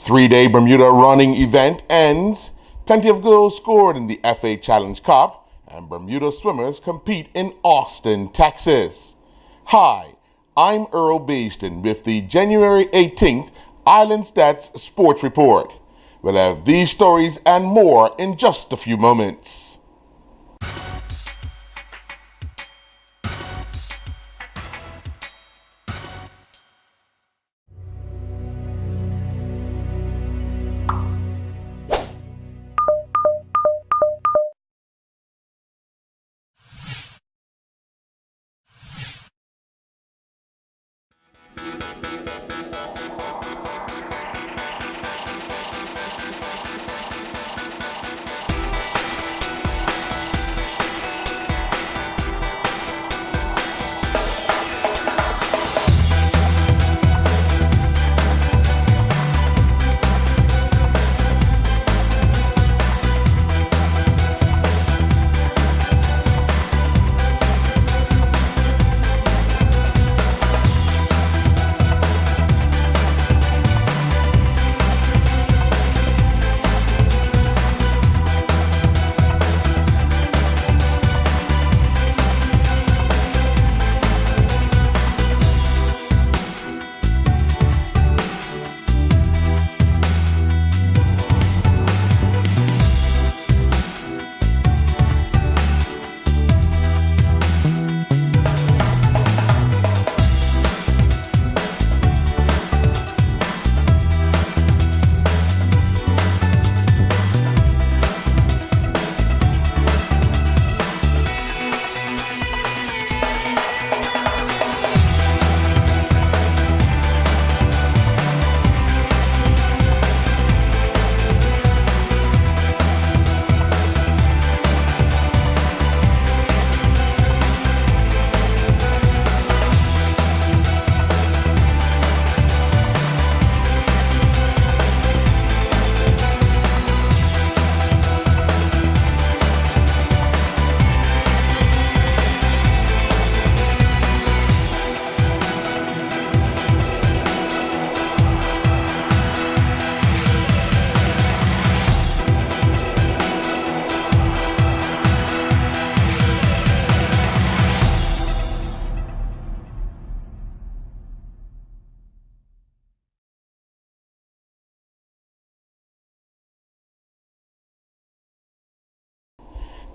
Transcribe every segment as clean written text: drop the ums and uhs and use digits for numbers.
Three-day Bermuda running event ends. Plenty of goals scored in the FA Challenge Cup, and Bermuda swimmers compete in Austin, Texas. Hi, I'm Earl Baston with the January 18th Island Stats Sports Report. We'll have these stories and more in just a few moments.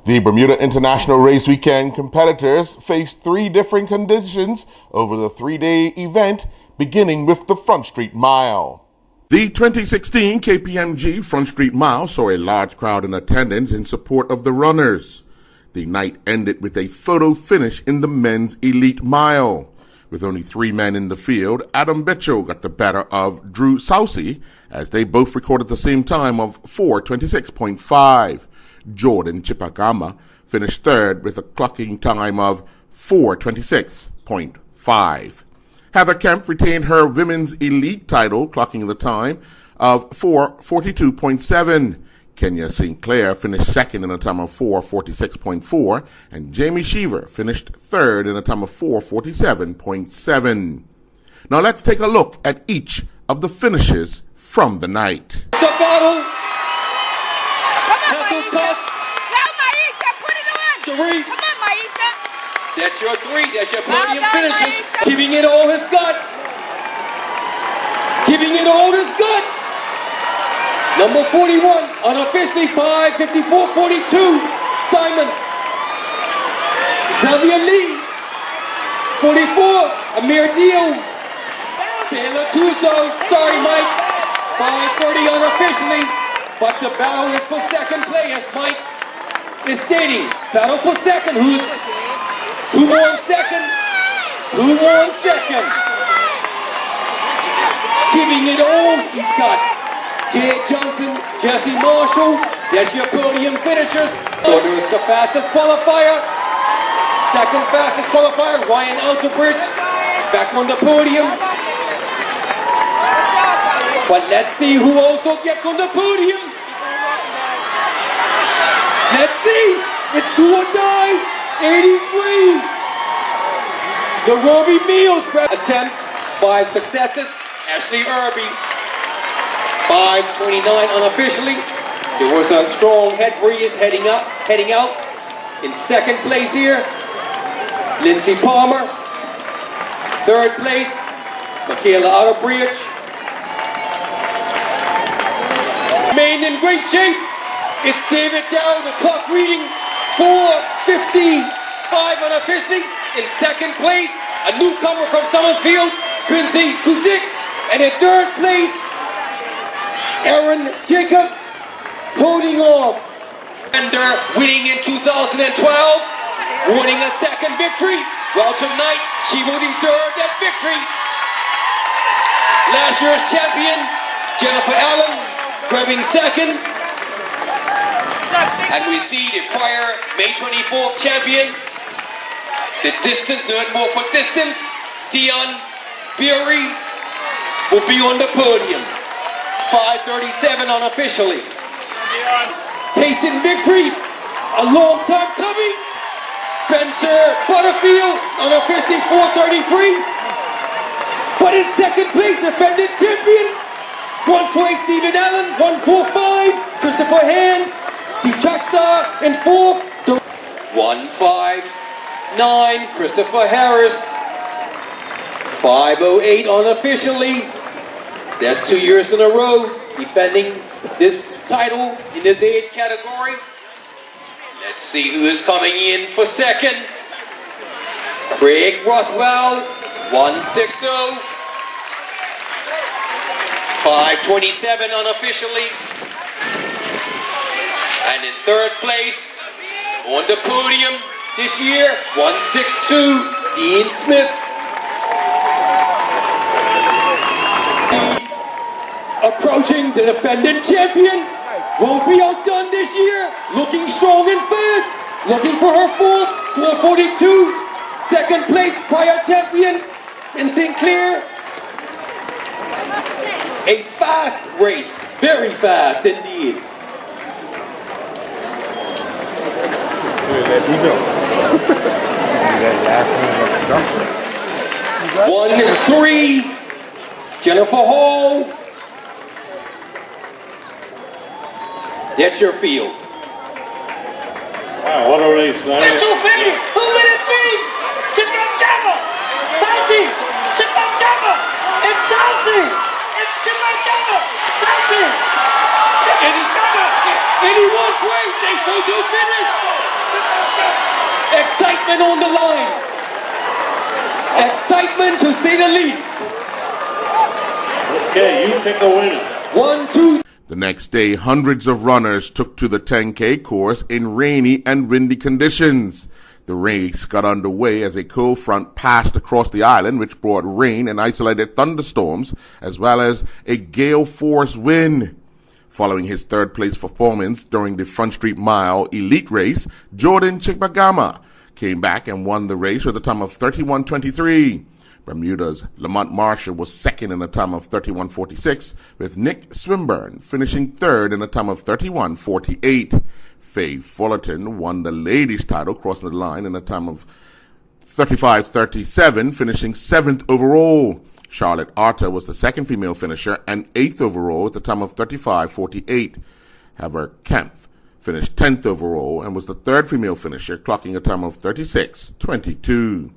The Bermuda International Race Weekend competitors faced three different conditions over the three-day event, beginning with the Front Street Mile. The 2016 KPMG Front Street Mile saw a large crowd in attendance in support of the runners. The night ended with a photo finish in the men's elite mile. With only three men in the field, Adam Betchel got the better of Drew Sousey, as they both recorded the same time of 4:26.5. Jordan Chipagama finished third with a clocking time of 4:26.5. Heather Kemp retained her women's elite title, clocking the time of 4:42.7. Kenya St. Clair finished second in a time of 4:46.4, and Jamie Sheaver finished third in a time of 4:47.7. Now let's take a look at each of the finishes from the night. It's a battle. Sharif. Come on, Maisha. That's your three. That's your podium finishes. Giving it all his gut. Giving it all his gut. Number 41, unofficially 5:54.42. Simons. Xavier Lee. 44, Amir Dio. Sailor Tuso. Sorry, Mike. 5:30 unofficially. But the battle is for second place, Mike is stating, battle for second. Who won second? Who won second? Giving it all she's got. Jay Johnson, Jesse Marshall, that's your podium finishers. So there's the fastest qualifier. Second fastest qualifier, Ryan Alterbridge, back on the podium. But let's see who also gets on the podium. Let's see, it's do or die, 83. The Robbie Mills attempts, 5 successes. Ashley Irby, 5:29 unofficially. There was a strong head breeze heading out. In second place here, Lindsey Palmer. Third place, Michaela Otterbridge. Remained in great shape. It's David Dow, the clock reading 4:55 unofficially. In second place, a newcomer from Summersfield, Quincy Kuzik. And in third place, Aaron Jacobs holding off. And winning in 2012, winning a second victory. Well, tonight she will deserve that victory. Last year's champion, Jennifer Allen, grabbing second. And we see the prior May 24th champion, the 100 more foot distance, Dion Beery, will be on the podium. 5:37 unofficially. Tasting victory, a long time coming. Spencer Butterfield unofficially 4:33. But in second place, defending champion, 148 Stephen Allen, 145 Christopher Hands, the track star in fourth. 159 Christopher Harris. 5:08 unofficially. That's 2 years in a row defending this title in this age category. Let's see who is coming in for second. Craig Rothwell, 160. 5:27 unofficially. And in third place, on the podium this year, 162, Dean Smith. Approaching the defending champion, won't be outdone this year, looking strong and fast, looking for her fourth, 4:42, second place prior champion in St. Clair. A fast race, very fast indeed. 1-3, Jennifer Hall. That's your field. Wow, what a race that That's is. your field. Who will it be? Chipangama, Saucy, Chipangama, it's Saucy. It's Chipangama, Saucy, Chipangama. Anyone race, a photo finish. Excitement on the line. Excitement to say the least. Okay, you pick a winner. 1, 2. The next day, hundreds of runners took to the 10K course in rainy and windy conditions. The race got underway as a cold front passed across the island, which brought rain and isolated thunderstorms, as well as a gale-force wind. Following his third-place performance during the Front Street Mile Elite Race, Jordan Chipagama came back and won the race with a time of 31:23. Bermuda's Lamont Marshall was second in a time of 31:46, with Nick Swinburne finishing third in a time of 31:48. Faye Fullerton won the ladies' title, crossing the line in a time of 35:37, finishing seventh overall. Charlotte Arter was the second female finisher and eighth overall at the time of 35:48. Heather Kempf finished 10th overall and was the third female finisher, clocking a time of 36:22.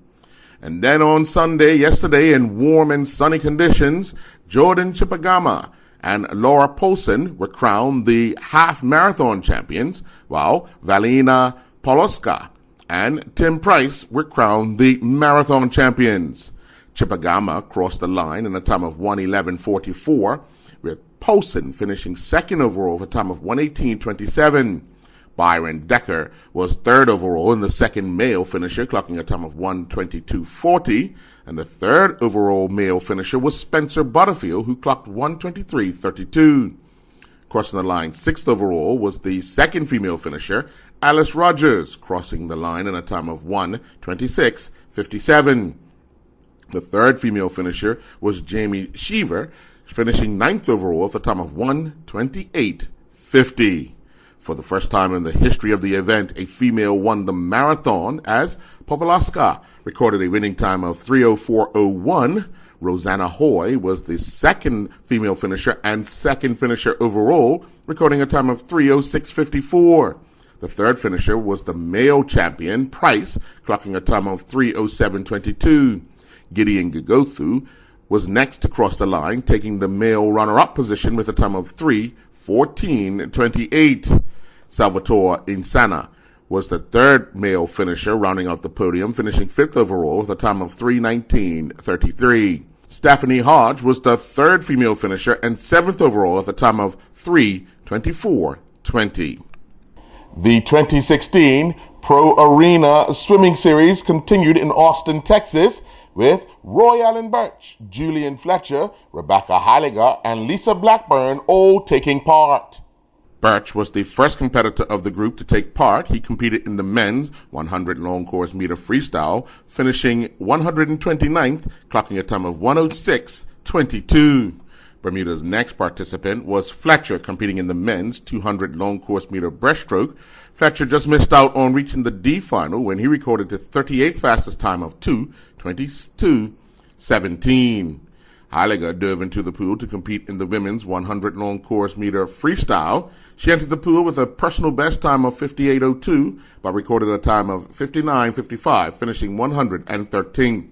And then on Sunday, yesterday, in warm and sunny conditions, Jordan Chipagama and Laura Polson were crowned the half marathon champions, while Valina Poloska and Tim Price were crowned the marathon champions. Chipagama crossed the line in a time of 1:11:44, with Polson finishing second overall with a time of 1:18:27. Byron Decker was third overall and the second male finisher, clocking a time of 1:22:40, and the third overall male finisher was Spencer Butterfield, who clocked 1:23:32. Crossing the line sixth overall was the second female finisher, Alice Rogers, crossing the line in a time of 1:26:57. The third female finisher was Jamie Sheaver, finishing ninth overall with a time of 1:28:50. For the first time in the history of the event, a female won the marathon as Povalaska recorded a winning time of 3:04:01, Rosanna Hoy was the second female finisher and second finisher overall, recording a time of 3:06.54. The third finisher was the male champion, Price, clocking a time of 3:07.22. Gideon Gigothu was next to cross the line, taking the male runner-up position with a time of 3:14.28. Salvatore Insana was the third male finisher, rounding out the podium, finishing fifth overall with a time of 3:19.33. Stephanie Hodge was the third female finisher and seventh overall at a time of 3:24.20. The 2016 Pro Arena Swimming Series continued in Austin, Texas, with Roy Allen Birch, Julian Fletcher, Rebecca Heiliger, and Lisa Blackburn all taking part. Birch was the first competitor of the group to take part. He competed in the men's 100 long course meter freestyle, finishing 129th, clocking a time of 1:06.22. Bermuda's next participant was Fletcher, competing in the men's 200 long course meter breaststroke. Fletcher just missed out on reaching the D final when he recorded the 38th fastest time of 2:22.17. Heiliger dove into the pool to compete in the women's 100 long course meter freestyle. She entered the pool with a personal best time of 58:02, but recorded a time of 59:55, finishing 113th.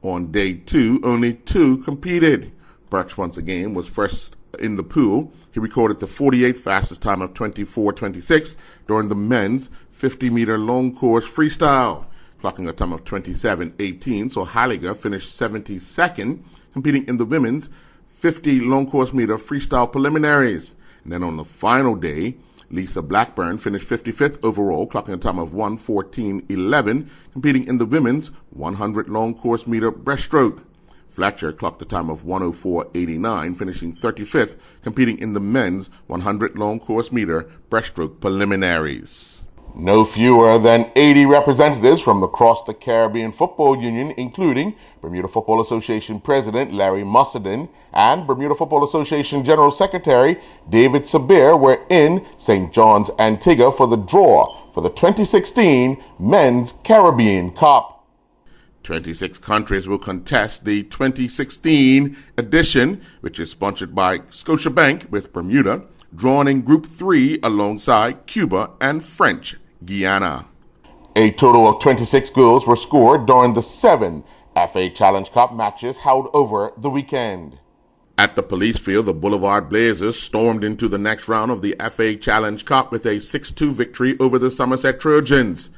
On day two, only two competed. Birch once again was first in the pool. He recorded the 48th fastest time of 24:26 during the men's 50-meter long course freestyle, clocking a time of 27:18, so Heiliger finished 72nd, competing in the women's 50 long course meter freestyle preliminaries. And then on the final day, Lisa Blackburn finished 55th overall, clocking a time of 1:14.11, competing in the women's 100 long course meter breaststroke. Fletcher clocked a time of 1:04.89, finishing 35th, competing in the men's 100 long course meter breaststroke preliminaries. No fewer than 80 representatives from across the Caribbean Football Union, including Bermuda Football Association President Larry Musselden and Bermuda Football Association General Secretary David Sabir, were in St. John's, Antigua for the draw for the 2016 Men's Caribbean Cup. 26 countries will contest the 2016 edition, which is sponsored by Scotiabank with Bermuda, drawn in Group 3 alongside Cuba and French Guiana. A total of 26 goals were scored during the 7 FA Challenge Cup matches held over the weekend. At the police field, the Boulevard Blazers stormed into the next round of the FA Challenge Cup with a 6-2 victory over the Somerset Trojans.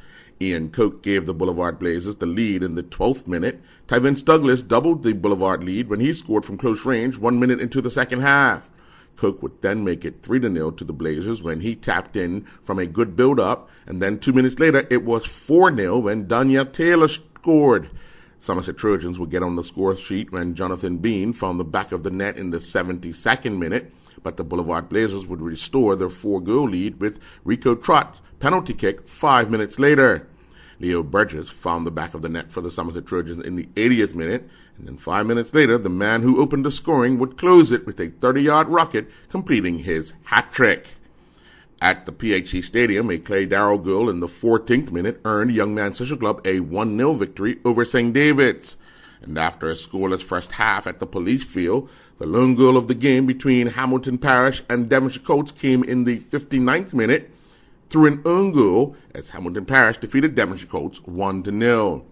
Ian Coke gave the Boulevard Blazers the lead in the 12th minute. Tyvince Douglas doubled the Boulevard lead when he scored from close range 1 minute into the second half. Coke would then make it 3-0 to the Blazers when he tapped in from a good build-up, and then 2 minutes later it was 4-0 when Danya Taylor scored. Somerset Trojans would get on the score sheet when Jonathan Bean found the back of the net in the 72nd minute, but the Boulevard Blazers would restore their 4-goal lead with Rico Trott's penalty kick 5 minutes later. Leo Burgess found the back of the net for the Somerset Trojans in the 80th minute, and then 5 minutes later, the man who opened the scoring would close it with a 30-yard rocket, completing his hat trick. At the PHC Stadium, a Clay Darrow goal in the 14th minute earned Young Man Social Club a 1-0 victory over St. David's. And after a scoreless first half at the police field, the lone goal of the game between Hamilton Parish and Devonshire Colts came in the 59th minute through an own goal as Hamilton Parish defeated Devonshire Colts 1-0.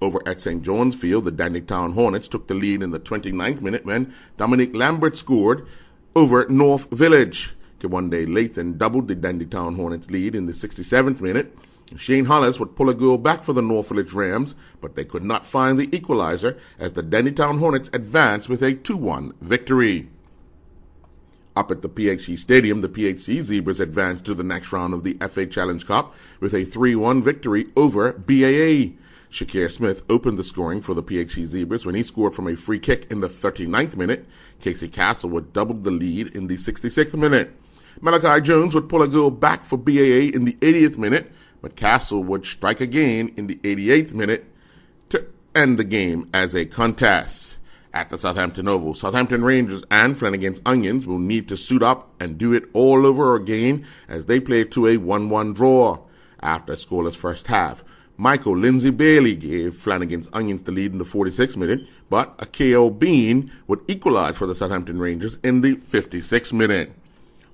Over at St. John's Field, the Dandytown Hornets took the lead in the 29th minute when Dominic Lambert scored over North Village. Kewande Lathan doubled the Dandytown Hornets lead in the 67th minute. Shane Hollis would pull a goal back for the North Village Rams, but they could not find the equalizer as the Dandytown Hornets advanced with a 2-1 victory. Up at the PHC Stadium, the PHC Zebras advanced to the next round of the FA Challenge Cup with a 3-1 victory over BAA. Shakir Smith opened the scoring for the PHC Zebras when he scored from a free kick in the 39th minute. Casey Castlewood doubled the lead in the 66th minute. Malachi Jones would pull a goal back for BAA in the 80th minute, but Castle would strike again in the 88th minute to end the game as a contest. At the Southampton Oval, Southampton Rangers and Flanagan's Onions will need to suit up and do it all over again as they play to a 1-1 draw. After a scoreless first half, Michael Lindsey Bailey gave Flanagan's Onions the lead in the 46th minute, but a KO Bean would equalize for the Southampton Rangers in the 56th minute.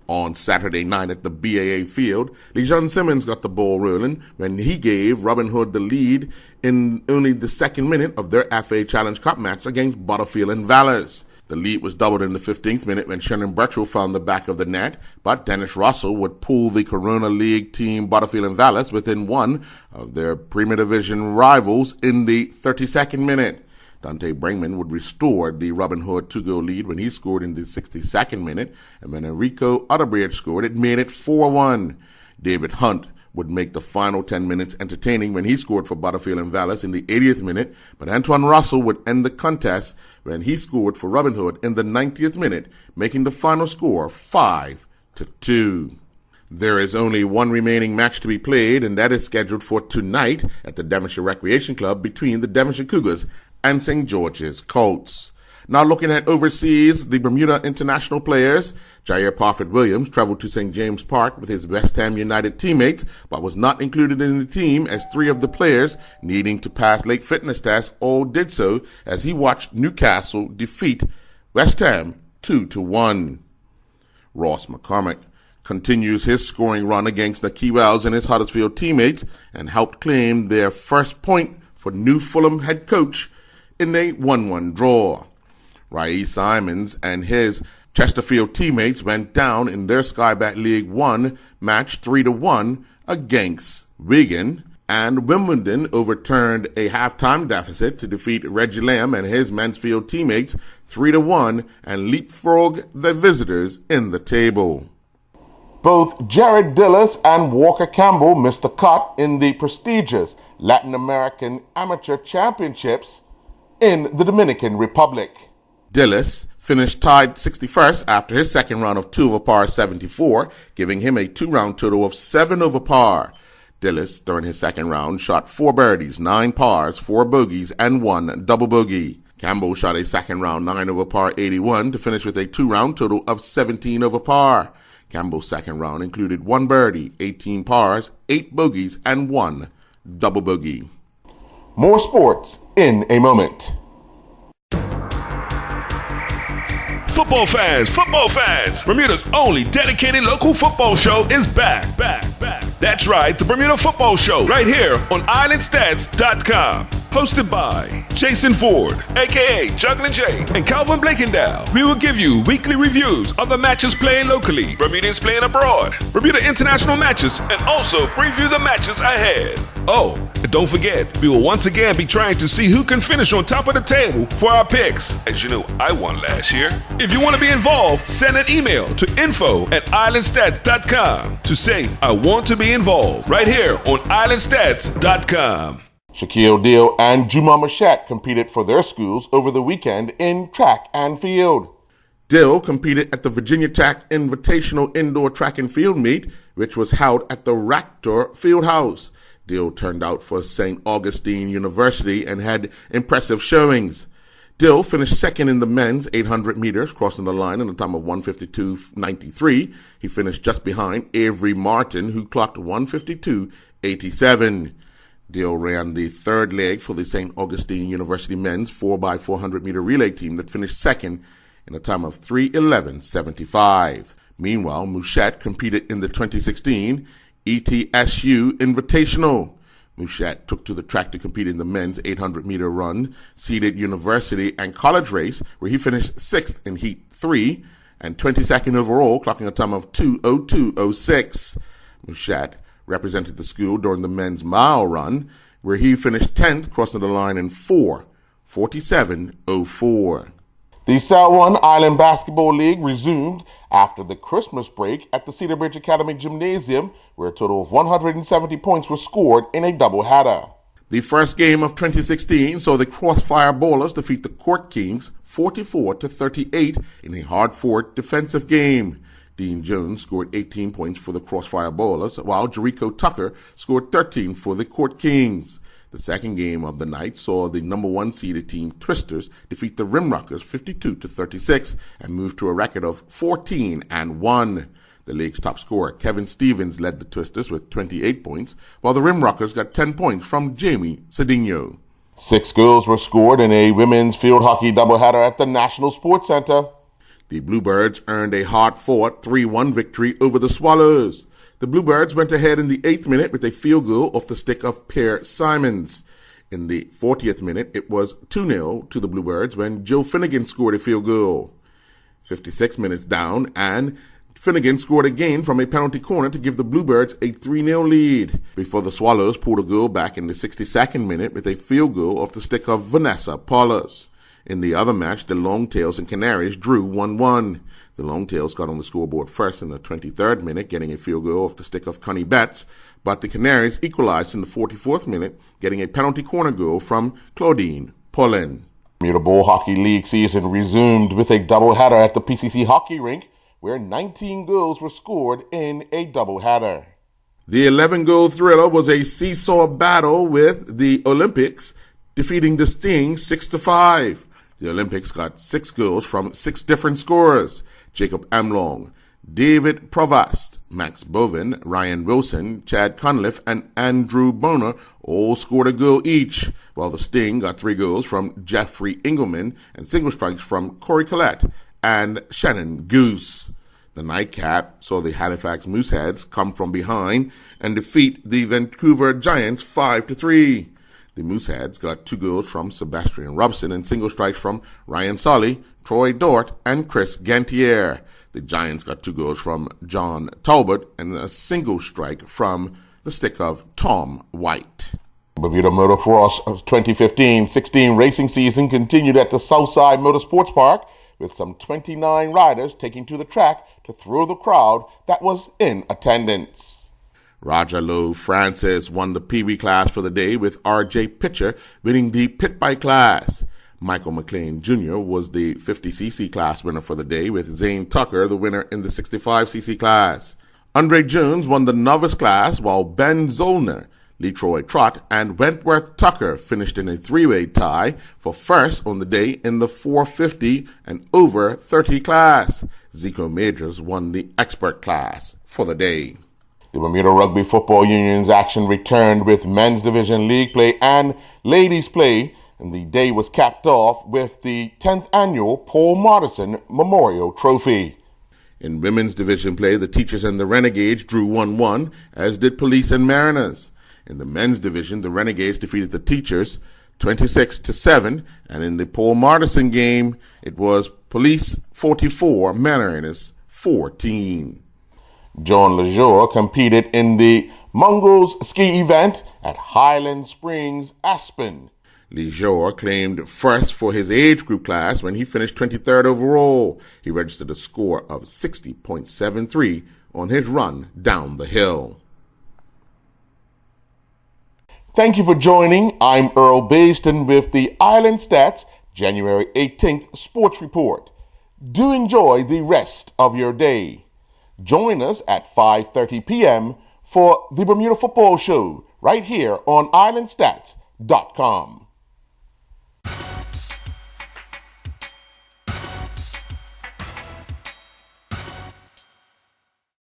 On Saturday night at the BAA Field, Lejeune Simmons got the ball rolling when he gave Robin Hood the lead in only the 2nd minute of their FA Challenge Cup match against Butterfield and Vallis. The lead was doubled in the 15th minute when Shannon Bretchell found the back of the net, but Dennis Russell would pull the Corona League team Butterfield and Vallis within one of their Premier Division rivals in the 32nd minute. Dante Brangman would restore the Robin Hood 2-goal lead when he scored in the 62nd minute, and when Enrico Utterbridge scored, it made it 4-1. David Hunt would make the final 10 minutes entertaining when he scored for Butterfield and Vallis in the 80th minute, but Antoine Russell would end the contest when he scored for Robin Hood in the 90th minute, making the final score 5-2. There is only one remaining match to be played, and that is scheduled for tonight at the Devonshire Recreation Club between the Devonshire Cougars and St. George's Colts. Now looking at overseas, the Bermuda international players, Jair Parfitt-Williams traveled to St. James Park with his West Ham United teammates, but was not included in the team as 3 of the players needing to pass late fitness tests all did so as he watched Newcastle defeat West Ham 2-1. Ross McCormick continues his scoring run against the Key Wells and his Huddersfield teammates and helped claim their first point for new Fulham head coach in a 1-1 draw. Rai Simons and his Chesterfield teammates went down in their Sky Bet League 1 match 3-1 against Wigan, and Wimbledon overturned a halftime deficit to defeat Reggie Lamb and his Mansfield teammates 3-1 and leapfrog the visitors in the table. Both Jared Dillis and Walker Campbell missed the cut in the prestigious Latin American Amateur Championships in the Dominican Republic. Dillis finished tied 61st after his second round of 2 over par 74, giving him a 2-round total of 7 over par. Dillis, during his second round, shot 4 birdies, 9 pars, 4 bogeys, and 1 double bogey. Campbell shot a second round 9 over par 81 to finish with a 2-round total of 17 over par. Campbell's second round included 1 birdie, 18 pars, 8 bogeys, and 1 double bogey. More sports in a moment. Football fans, Bermuda's only dedicated local football show is back. That's right, the Bermuda Football Show, right here on islandstats.com. Hosted by Jason Ford, a.k.a. Juggling Jay, and Calvin Blakendow. We will give you weekly reviews of the matches playing locally, Bermudians playing abroad, Bermuda international matches, and also preview the matches ahead. Oh, and don't forget, we will once again be trying to see who can finish on top of the table for our picks. As you know, I won last year. If you want to be involved, send an email to info@islandstats.com to say, I want to be involved, right here on islandstats.com. Shaquille O'Neal and Juma Mashat competed for their schools over the weekend in track and field. Dill competed at the Virginia Tech Invitational Indoor Track and Field Meet, which was held at the Raptor Fieldhouse. Dill turned out for St. Augustine University and had impressive showings. Dill finished second in the men's 800 meters, crossing the line in a time of 1:52.93. He finished just behind Avery Martin, who clocked 1:52.87. Dill ran the third leg for the St. Augustine University men's 4x400 meter relay team that finished second in a time of 3:11.75. Meanwhile, Mouchette competed in the 2016 ETSU Invitational. Mouchette took to the track to compete in the men's 800 meter run, seeded university and college race, where he finished 6th in Heat 3 and 22nd overall, clocking a time of 2:02.06. Mouchette represented the school during the men's mile run, where he finished 10th, crossing the line in 4:47.04. The South One Island Basketball League resumed after the Christmas break at the Cedar Bridge Academy Gymnasium, where a total of 170 points were scored in a doubleheader. The first game of 2016 saw the Crossfire Ballers defeat the Court Kings 44-38 in a hard-fought defensive game. Dean Jones scored 18 points for the Crossfire Ballers, while Jericho Tucker scored 13 for the Court Kings. The second game of the night saw the number 1 seeded team Twisters defeat the Rimrockers 52-36 and move to a record of 14-1. The league's top scorer, Kevin Stevens, led the Twisters with 28 points, while the Rimrockers got 10 points from Jamie Cedinho. 6 goals were scored in a women's field hockey doubleheader at the National Sports Center. The Bluebirds earned a hard-fought 3-1 victory over the Swallows. The Bluebirds went ahead in the 8th minute with a field goal off the stick of Pierre Simons. In the 40th minute, it was 2-0 to the Bluebirds when Joe Finnegan scored a field goal. 56 minutes down, and Finnegan scored again from a penalty corner to give the Bluebirds a 3-0 lead, before the Swallows pulled a goal back in the 62nd minute with a field goal off the stick of Vanessa Paulus. In the other match, the Longtails and Canaries drew 1-1. The Longtails got on the scoreboard first in the 23rd minute, getting a field goal off the stick of Connie Betts, but the Canaries equalized in the 44th minute, getting a penalty corner goal from Claudine Paulin. Bermuda Bowl Hockey League season resumed with a doubleheader at the PCC hockey rink, where 19 goals were scored in a doubleheader. The 11-goal thriller was a seesaw battle with the Olympics defeating the Sting 6-5. The Olympics got 6 goals from 6 different scorers: Jacob Amlong, David Provost, Max Bovin, Ryan Wilson, Chad Cunliffe, and Andrew Boner all scored a goal each, while the Sting got 3 goals from Jeffrey Engelman and single strikes from Corey Collette and Shannon Goose. The nightcap saw the Halifax Mooseheads come from behind and defeat the Vancouver Giants 5-3. The Mooseheads got 2 goals from Sebastian Robson and single strikes from Ryan Solly, Troy Dort, and Chris Gantier. The Giants got 2 goals from John Talbot and a single strike from the stick of Tom White. Bermuda Motorcross 2015-16 racing season continued at the Southside Motorsports Park, with some 29 riders taking to the track to thrill the crowd that was in attendance. Roger Lowe Francis won the Pee Wee class for the day, with R.J. Pitcher winning the Pit Bike class. Michael McLean Jr. was the 50cc class winner for the day, with Zane Tucker the winner in the 65cc class. Andre Jones won the novice class, while Ben Zollner, Letroy Trott, and Wentworth Tucker finished in a 3-way tie for first on the day in the 450 and over 30 class. Zico Majors won the expert class for the day. The Bermuda Rugby Football Union's action returned with men's division league play and ladies play, and the day was capped off with the 10th annual Paul Martison Memorial Trophy. In women's division play, the Teachers and the Renegades drew 1-1, as did Police and Mariners. In the men's division, the Renegades defeated the Teachers 26-7, and in the Paul Martison game, it was Police 44, Mariners 14. John Lejour competed in the Mongols ski event at Highland Springs, Aspen. Lejour claimed first for his age group class when he finished 23rd overall. He registered a score of 60.73 on his run down the hill. Thank you for joining. I'm Earl Baston with the Island Stats January 18th Sports Report. Do enjoy the rest of your day. Join us at 5:30 p.m. for the Bermuda Football Show right here on islandstats.com.